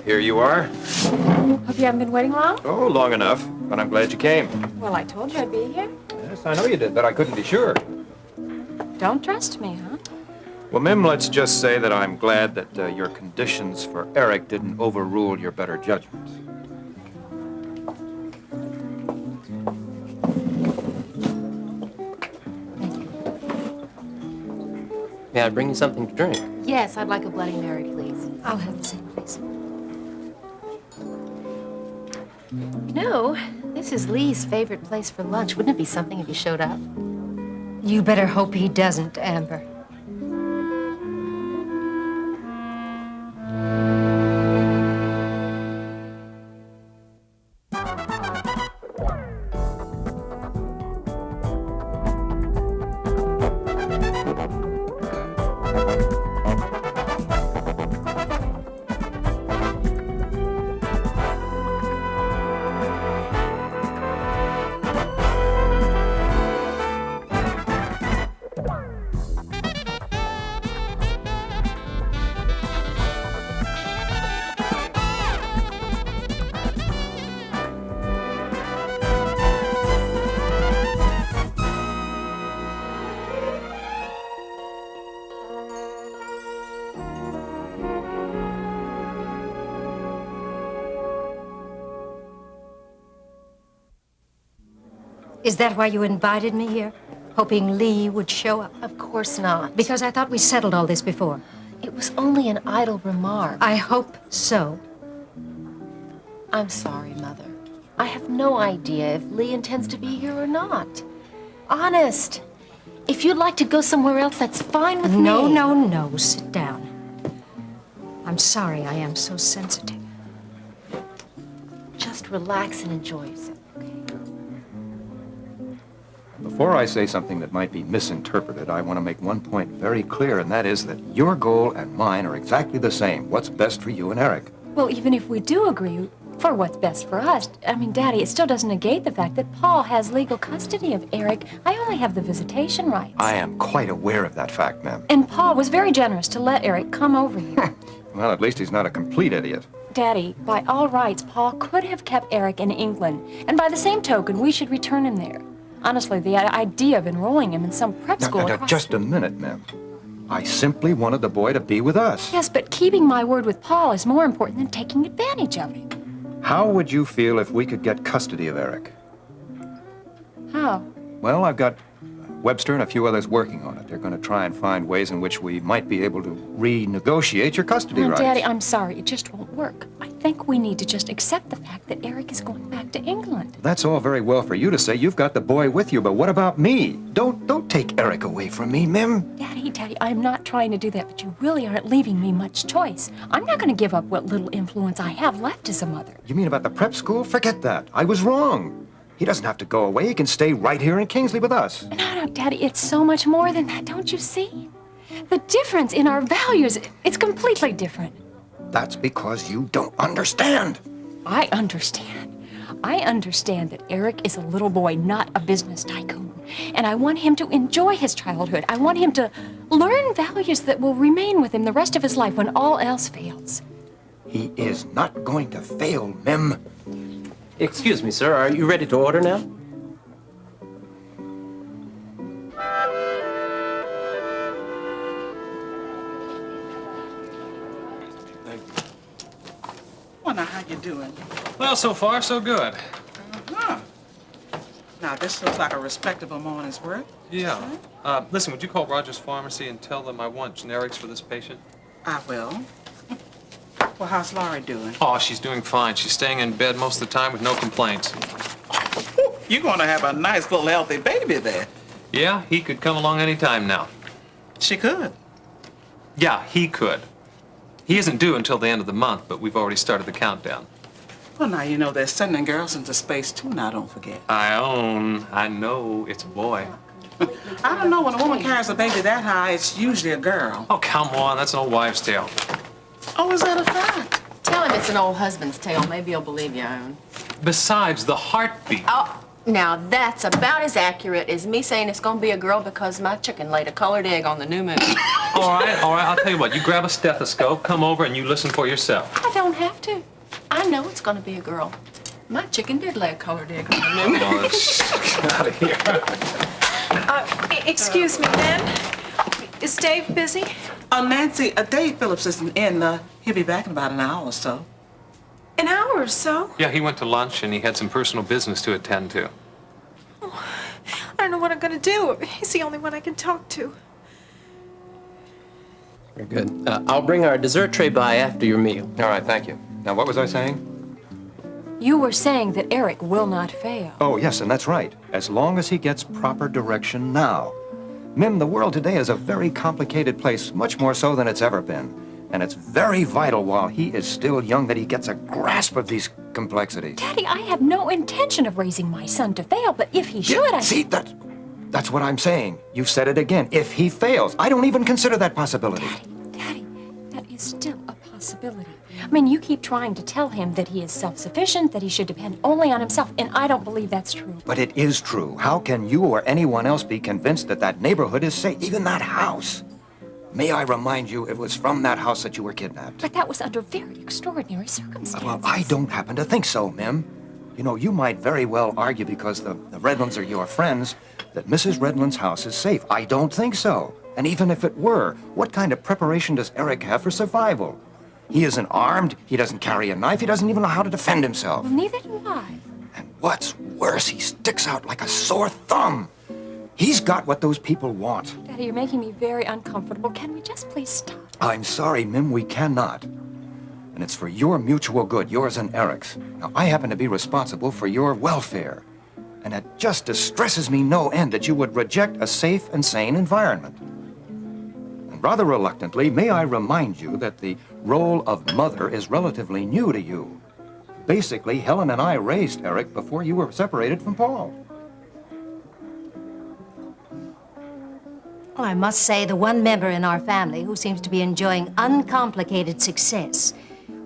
here you are. Hope you haven't been waiting long. Oh, long enough, but I'm glad you came. Well, I told you I'd be here. Yes, I know you did, but I couldn't be sure. Don't trust me, huh? Well, Mim, let's just say that I'm glad that your conditions for Eric didn't overrule your better judgment. May I bring you something to drink? Yes, I'd like a Bloody Mary, please. I'll have the same, please. You know, this is Lee's favorite place for lunch. Wouldn't it be something if he showed up? You better hope he doesn't, Amber. Is that why you invited me here? Hoping Lee would show up? Of course not. Because I thought we settled all this before. It was only an idle remark. I hope so. I'm sorry, Mother. I have no idea if Lee intends to be here or not. Honest. If you'd like to go somewhere else, that's fine with me. No. Sit down. I'm sorry I am so sensitive. Just relax and enjoy yourself, okay? Before I say something that might be misinterpreted, I want to make one point very clear, and that is that your goal and mine are exactly the same. What's best for you and Eric? Well, even if we do agree for what's best for us, I mean, Daddy, it still doesn't negate the fact that Paul has legal custody of Eric. I only have the visitation rights. I am quite aware of that fact, ma'am. And Paul was very generous to let Eric come over here. Well, at least he's not a complete idiot. Daddy, by all rights, Paul could have kept Eric in England. And by the same token, we should return him there. Honestly, the idea of enrolling him in some prep school... Now, just a minute, ma'am. I simply wanted the boy to be with us. Yes, but keeping my word with Paul is more important than taking advantage of it. How would you feel if we could get custody of Eric? How? Well, I've got Webster and a few others working on it. They're going to try and find ways in which we might be able to renegotiate your custody rights. Daddy, I'm sorry. It just won't work. I think we need to just accept the fact that Eric is going back to England. That's all very well for you to say. You've got the boy with you, but what about me? Don't take Eric away from me, Mim. Daddy, I'm not trying to do that, but you really aren't leaving me much choice. I'm not going to give up what little influence I have left as a mother. You mean about the prep school? Forget that. I was wrong. He doesn't have to go away. He can stay right here in Kingsley with us. No, Daddy, it's so much more than that, don't you see? The difference in our values, it's completely different. That's because you don't understand. I understand. I understand that Eric is a little boy, not a business tycoon. And I want him to enjoy his childhood. I want him to learn values that will remain with him the rest of his life when all else fails. He is not going to fail, Mim. Excuse me, sir. Are you ready to order now? Well, now, how you doing? Well, so far, so good. Uh-huh. Now, this looks like a respectable morning's work. Yeah. Listen, would you call Rogers Pharmacy and tell them I want generics for this patient? I will. Well, how's Laurie doing? Oh, she's doing fine. She's staying in bed most of the time with no complaints. You're going to have a nice little healthy baby there. Yeah, he could come along any time now. She could. Yeah, he could. He isn't due until the end of the month, but we've already started the countdown. Well, now, you know, they're sending girls into space, too, now, don't forget. I know, it's a boy. I don't know, when a woman carries a baby that high, it's usually a girl. Oh, come on, that's an old wives' tale. Oh, is that a fact? Tell him it's an old husband's tale. Maybe he'll believe you, Owen. Besides, the heartbeat. Oh, now that's about as accurate as me saying it's gonna be a girl because my chicken laid a colored egg on the new moon. All right, I'll tell you what. You grab a stethoscope, come over, and you listen for yourself. I don't have have to. I know it's gonna be a girl. My chicken did lay a colored egg on Oh, get out of here. Excuse me, ma'am. Is Dave busy? Nancy, Dave Phillips isn't in. He'll be back in about an hour or so. An hour or so? Yeah, he went to lunch and he had some personal business to attend to. I don't know what I'm gonna do. He's the only one I can talk to. Very good. I'll bring our dessert tray by after your meal. All right, thank you. Now, what was I saying? You were saying that Eric will not fail. Oh, yes, and that's right. As long as he gets proper direction now. Mim, the world today is a very complicated place, much more so than it's ever been. And it's very vital while he is still young that he gets a grasp of these complexities. Daddy, I have no intention of raising my son to fail, but if he should, I... See, that's what I'm saying. You've said it again. If he fails, I don't even consider that possibility. Daddy, that is still a possibility. I mean, you keep trying to tell him that he is self-sufficient, that he should depend only on himself, and I don't believe that's true. But it is true. How can you or anyone else be convinced that that neighborhood is safe, even that house? May I remind you, it was from that house that you were kidnapped. But that was under very extraordinary circumstances. Well, I don't happen to think so, Mim. You know, you might very well argue because the Redlands are your friends that Mrs. Redland's house is safe. I don't think so. And even if it were, what kind of preparation does Eric have for survival? He isn't armed, he doesn't carry a knife, he doesn't even know how to defend himself. Well, neither do I. And what's worse, he sticks out like a sore thumb. He's got what those people want. Daddy, you're making me very uncomfortable. Can we just please stop? I'm sorry, Mim, we cannot. And it's for your mutual good, yours and Eric's. Now, I happen to be responsible for your welfare. And it just distresses me no end that you would reject a safe and sane environment. And rather reluctantly, may I remind you that the role of mother is relatively new to you. Basically, Helen and I raised Eric before you were separated from Paul. Well, I must say the one member in our family who seems to be enjoying uncomplicated success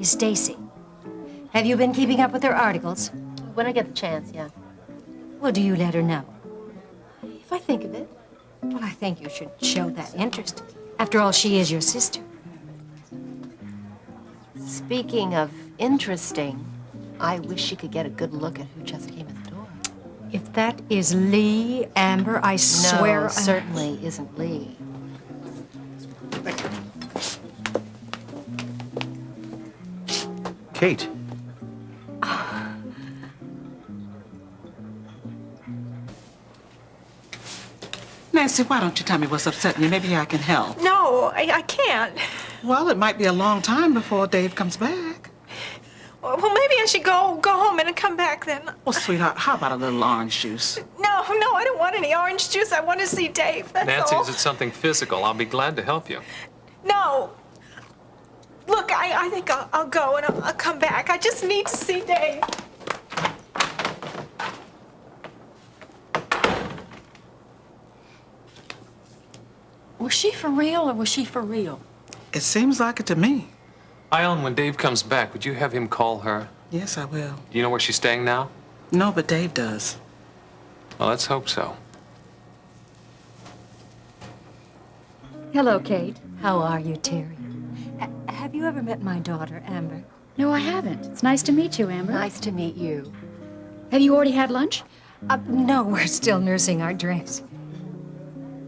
is Stacy. Have you been keeping up with her articles? When I get the chance, yeah. Well, do you let her know? If I think of it. Well, I think you should show that interest. After all, she is your sister. Speaking of interesting, I wish she could get a good look at who just came in the door. If that is Lee, Amber, I swear... No, certainly isn't Lee. Kate. Nancy, why don't you tell me what's upsetting you? Maybe I can help. No, I can't. Well, it might be a long time before Dave comes back. Well, maybe I should go home and come back then. Well, sweetheart, how about a little orange juice? No, I don't want any orange juice. I want to see Dave, that's Nancy, all. is it something physical? I'll be glad to help you. No. Look, I think I'll go and I'll come back. I just need to see Dave. Was she for real or was she for real? It seems like it to me. Ellen, when Dave comes back, would you have him call her? Yes, I will. Do you know where she's staying now? No, but Dave does. Well, let's hope so. Hello, Kate. How are you, Terry? Have you ever met my daughter, Amber? No, I haven't. It's nice to meet you, Amber. Nice to meet you. Have you already had lunch? No, we're still nursing our drinks.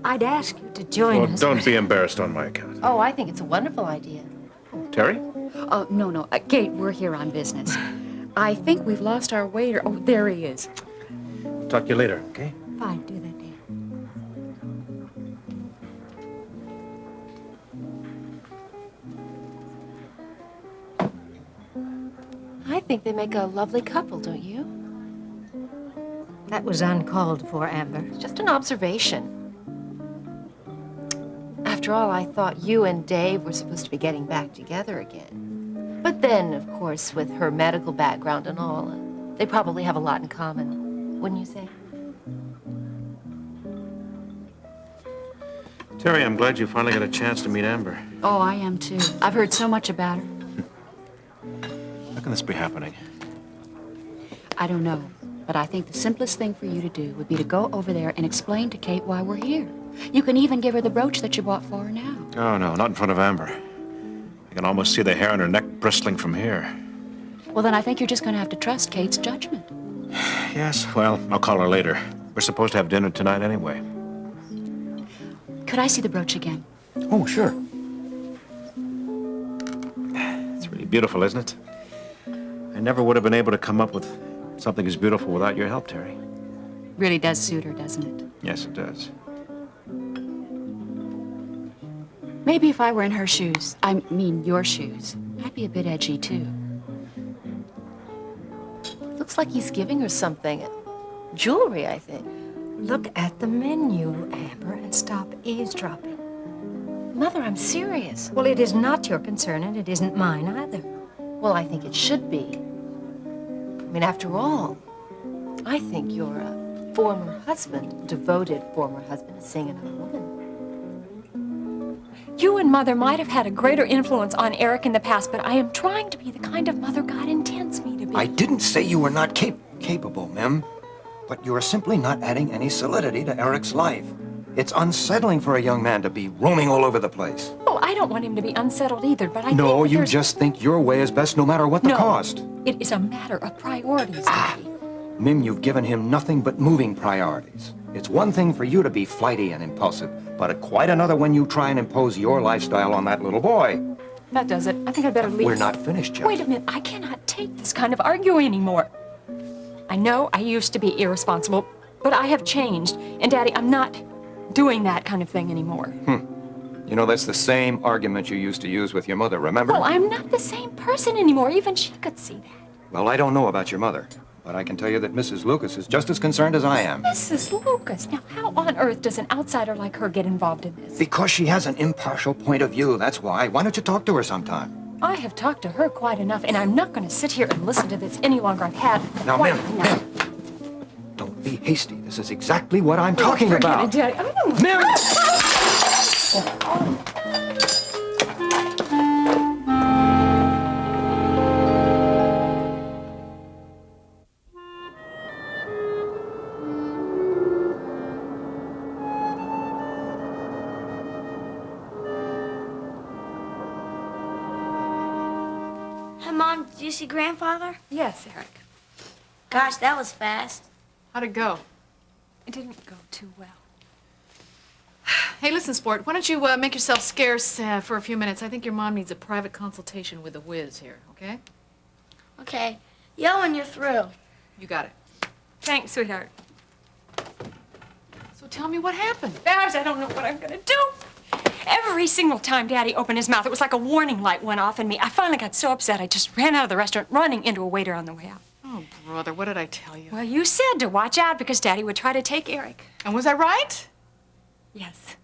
I'd ask you to join Well, us. don't be embarrassed on my account. Oh, I think it's a wonderful idea. Terry? Oh, no. Kate, we're here on business. I think we've lost our waiter. Oh, there he is. Talk to you later, okay? Fine, do that, dear. I think they make a lovely couple, don't you? That was uncalled for, Amber. It's just an observation. After all, I thought you and Dave were supposed to be getting back together again. But then, of course, with her medical background and all, they probably have a lot in common, wouldn't you say? Terry, I'm glad you finally got a chance to meet Amber. Oh, I am too. I've heard so much about her. How can this be happening? I don't know, but I think the simplest thing for you to do would be to go over there and explain to Kate why we're here. You can even give her the brooch that you bought for her now. Oh, no, not in front of Amber. I can almost see the hair on her neck bristling from here. Well, then I think you're just going to have to trust Kate's judgment. Yes, well, I'll call her later. We're supposed to have dinner tonight anyway. Could I see the brooch again? Oh, sure. It's really beautiful, isn't it? I never would have been able to come up with something as beautiful without your help, Terry. Really does suit her, doesn't it? Yes, it does. Maybe if I were in her shoes, I mean your shoes, I'd be a bit edgy too. Looks like he's giving her something. Jewelry, I think. Look at the menu, Amber, and stop eavesdropping. Mother, I'm serious. Well, it is not your concern, and it isn't mine either. Well, I think it should be. I mean, after all, I think your former husband, devoted former husband, is seeing another woman. You and Mother might have had a greater influence on Eric in the past, but I am trying to be the kind of mother God intends me to be. I didn't say you were not capable, Mem. But you are simply not adding any solidity to Eric's life. It's unsettling for a young man to be roaming all over the place. Oh, I don't want him to be unsettled either, but I No, think that you there's... just think your way is best no matter what the No, cost. it is a matter of priorities, Daddy. Mim, you've given him nothing but moving priorities. It's one thing for you to be flighty and impulsive, but quite another when you try and impose your lifestyle on that little boy. That does it. I think I'd better leave. We're not finished yet. Wait a minute. I cannot take this kind of arguing anymore. I know I used to be irresponsible, but I have changed. And, Daddy, I'm not doing that kind of thing anymore. You know, that's the same argument you used to use with your mother, remember? Well, I'm not the same person anymore. Even she could see that. Well, I don't know about your mother, but I can tell you that Mrs. Lucas is just as concerned as I am. Mrs. Lucas. Now, how on earth does an outsider like her get involved in this? Because she has an impartial point of view, that's why. Why don't you talk to her sometime? I have talked to her quite enough, and I'm not going to sit here and listen to this any longer. I've had Now, quite Mim, enough. don't be hasty. This is exactly what I'm talking Forget about. it, Daddy. I don't... Mim! Hey, Mom, did you see Grandfather? Yes, Eric. Gosh, that was fast. How'd it go? It didn't go too well. Hey, listen, Sport, why don't you make yourself scarce for a few minutes? I think your mom needs a private consultation with the whiz here, okay? Okay. Yell when you're through. You got it. Thanks, sweetheart. So tell me what happened. Babs, I don't know what I'm going to do. Every single time Daddy opened his mouth, it was like a warning light went off in me. I finally got so upset, I just ran out of the restaurant, running into a waiter on the way out. Oh, brother, what did I tell you? Well, you said to watch out because Daddy would try to take Eric. And was I right? Yes.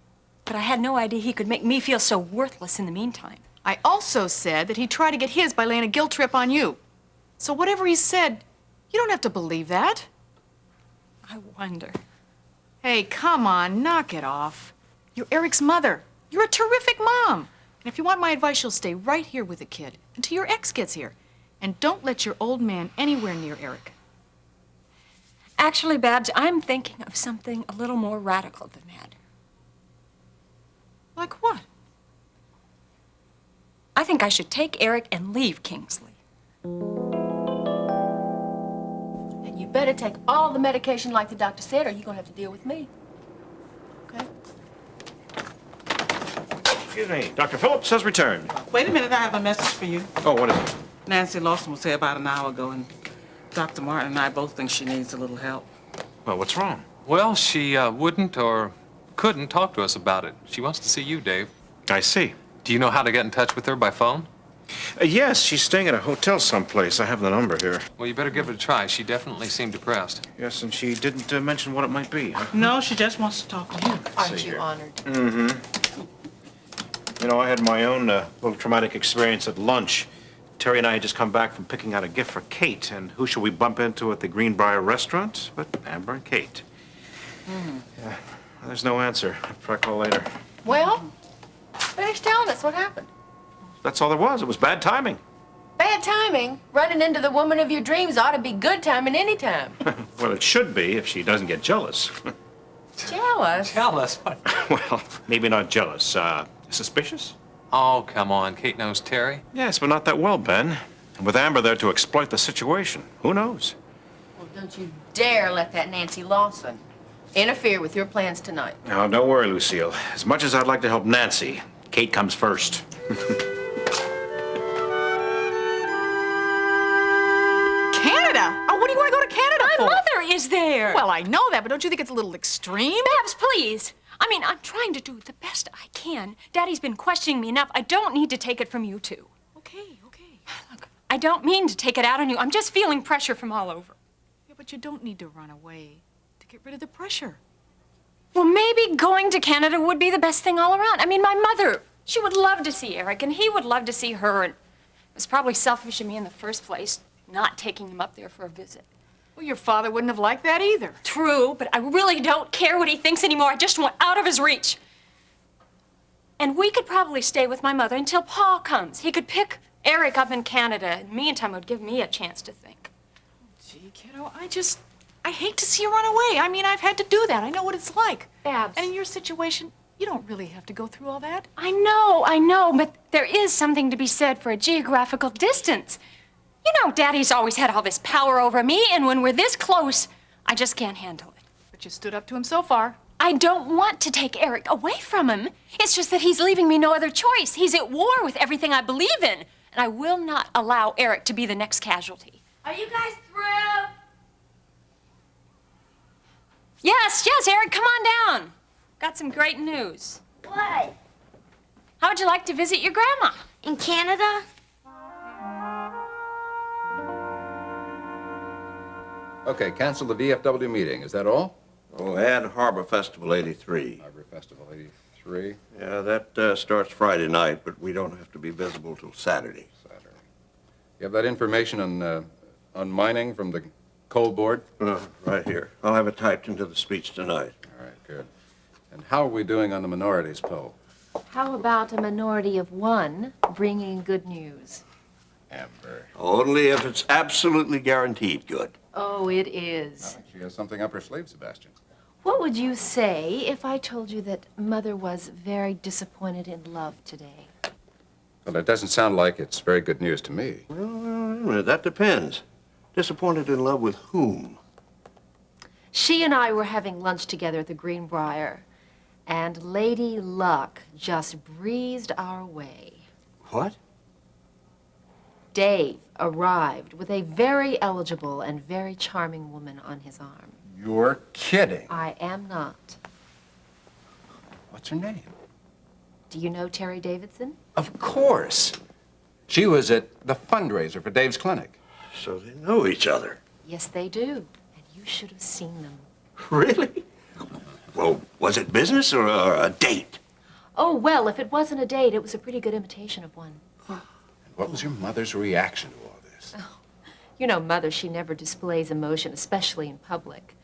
But I had no idea he could make me feel so worthless in the meantime. I also said that he'd try to get his by laying a guilt trip on you. So whatever he said, you don't have to believe that. I wonder. Hey, come on, knock it off. You're Eric's mother. You're a terrific mom. And if you want my advice, you'll stay right here with the kid until your ex gets here. And don't let your old man anywhere near Eric. Actually, Babs, I'm thinking of something a little more radical than that. Like what? I think I should take Eric and leave Kingsley. And you better take all the medication like the doctor said, or you're gonna have to deal with me. Okay. Excuse me, Dr. Phillips has returned. Wait a minute, I have a message for you. Oh, what is it? Nancy Lawson was here about an hour ago, and Dr. Martin and I both think she needs a little help. Well, what's wrong? Well, she wouldn't or couldn't talk to us about it. She wants to see you, Dave. I see. Do you know how to get in touch with her by phone? Yes, she's staying at a hotel someplace. I have the number here. Well, you better give it a try. She definitely seemed depressed. Yes, and she didn't mention what it might be, huh? No, she just wants to talk to you. Aren't see you here. honored? Mm-hmm. You know, I had my own little traumatic experience at lunch. Terry and I had just come back from picking out a gift for Kate, and who should we bump into at the Greenbrier restaurant but Amber and Kate. Yeah, there's no answer. I'll try to call later. Well, finish telling us what happened. That's all there was. It was bad timing. Bad timing. Running into the woman of your dreams ought to be good timing any time. Well, it should be if she doesn't get jealous. Jealous? Tell us what. Well, maybe not jealous. Suspicious? Oh, come on. Kate knows Terry. Yes, but not that well, Ben. And with Amber there to exploit the situation, who knows? Well, don't you dare let that Nancy Lawson interfere with your plans tonight. Now, don't worry, Lucille. As much as I'd like to help Nancy, Kate comes first. Canada? Oh, what do you want to go to Canada My for? mother is there. Well, I know that, but don't you think it's a little extreme? Babs, please. I mean, I'm trying to do the best I can. Daddy's been questioning me enough. I don't need to take it from you two. Okay, okay. Look, I don't mean to take it out on you. I'm just feeling pressure from all over. Yeah, but you don't need to run away to get rid of the pressure. Well, maybe going to Canada would be the best thing all around. I mean, my mother, she would love to see Eric, and he would love to see her, and it was probably selfish of me in the first place, not taking him up there for a visit. Well, your father wouldn't have liked that either. True, but I really don't care what he thinks anymore. I just want out of his reach. And we could probably stay with my mother until Paul comes. He could pick Eric up in Canada, and meantime it would give me a chance to think. Gee, kiddo, I hate to see you run away. I mean, I've had to do that. I know what it's like. Babs. And in your situation, you don't really have to go through all that. I know, but there is something to be said for a geographical distance. You know, Daddy's always had all this power over me, and when we're this close, I just can't handle it. But you stood up to him so far. I don't want to take Eric away from him. It's just that he's leaving me no other choice. He's at war with everything I believe in, and I will not allow Eric to be the next casualty. Are you guys through? Yes, Eric, come on down. Got some great news. What? How would you like to visit your grandma? In Canada? Okay, cancel the VFW meeting. Is that all? Oh, add Harbor Festival 83. Harbor Festival 83. Yeah, that starts Friday night, but we don't have to be visible till Saturday. You have that information on mining from the coal board? Right here. I'll have it typed into the speech tonight. All right, good. And how are we doing on the minorities poll? How about a minority of one bringing good news? Amber. Only if it's absolutely guaranteed good. Oh, it is. She has something up her sleeve, Sebastian. What would you say if I told you that Mother was very disappointed in love today? Well, it doesn't sound like it's very good news to me. Well, that depends. Disappointed in love with whom? She and I were having lunch together at the Greenbrier, and Lady Luck just breezed our way. What? Dave arrived with a very eligible and very charming woman on his arm. You're kidding. I am not. What's her name? Do you know Terry Davidson? Of course. She was at the fundraiser for Dave's clinic. So they know each other. Yes, they do. And you should have seen them. Really? Well, was it business or a date? Oh, well, if it wasn't a date, it was a pretty good imitation of one. What was your mother's reaction to all this? Oh, you know, Mother, she never displays emotion, especially in public.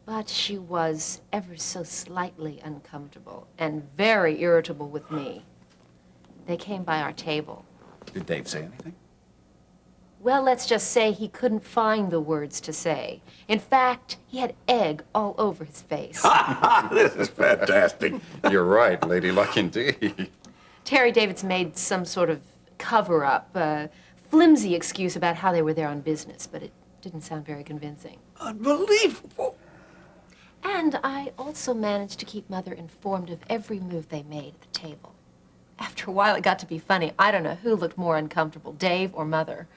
But she was ever so slightly uncomfortable and very irritable with me. They came by our table. Did Dave say anything? Well, let's just say he couldn't find the words to say. In fact, he had egg all over his face. This is fantastic. You're right, Lady Luck indeed. Terry Davidson made some sort of cover-up, flimsy excuse about how they were there on business, but it didn't sound very convincing. Unbelievable. And I also managed to keep Mother informed of every move they made at the table. After a while, it got to be funny. I don't know who looked more uncomfortable, Dave or Mother.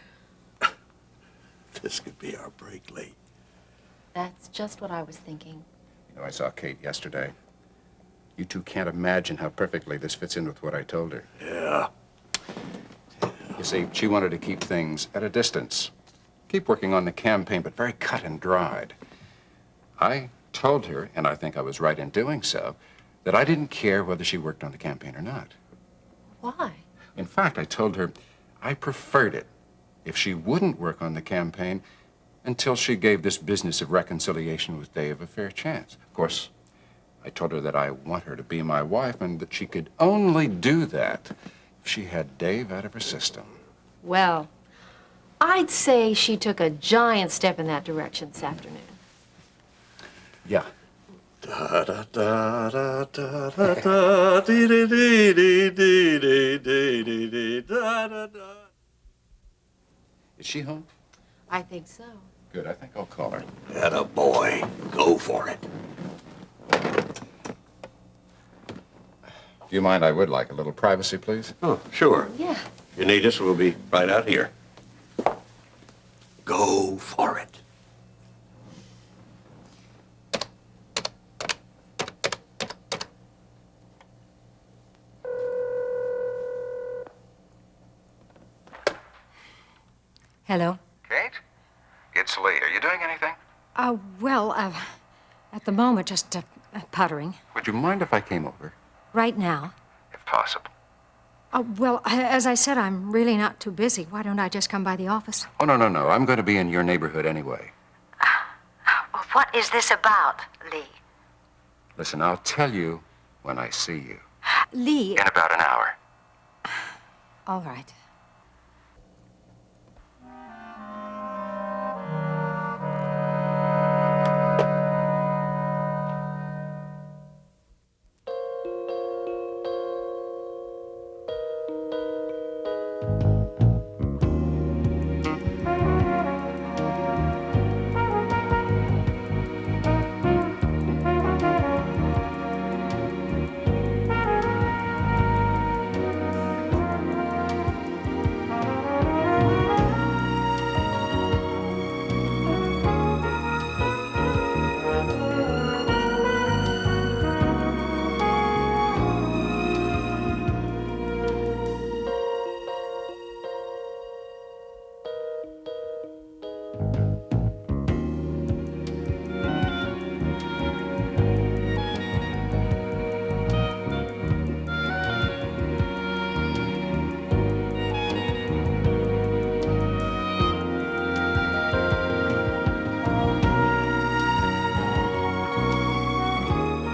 This could be our break late. That's just what I was thinking. You know, I saw Kate yesterday. You two can't imagine how perfectly this fits in with what I told her. Yeah. You see, she wanted to keep things at a distance. Keep working on the campaign, but very cut and dried. I told her, and I think I was right in doing so, that I didn't care whether she worked on the campaign or not. Why? In fact, I told her I preferred it if she wouldn't work on the campaign until she gave this business of reconciliation with Dave a fair chance. Of course, I told her that I want her to be my wife and that she could only do that if she had Dave out of her system. Well, I'd say she took a giant step in that direction this afternoon. Yeah. Da da da da da da da dee dee dee dee dee dee dee dee da da da. Is she home? I think so. Good, I think I'll call her. Atta boy. Go for it. Do you mind? I would like a little privacy, please. Oh, sure. Yeah. If you need us, we'll be right out here. Go for it. Hello? Kate? It's Lee. Are you doing anything? At the moment, just puttering. Would you mind if I came over? Right now. If possible. As I said, I'm really not too busy. Why don't I just come by the office? Oh, no, no, no. I'm going to be in your neighborhood anyway. Well, what is this about, Lee? Listen, I'll tell you when I see you. Lee. In about an hour. All right.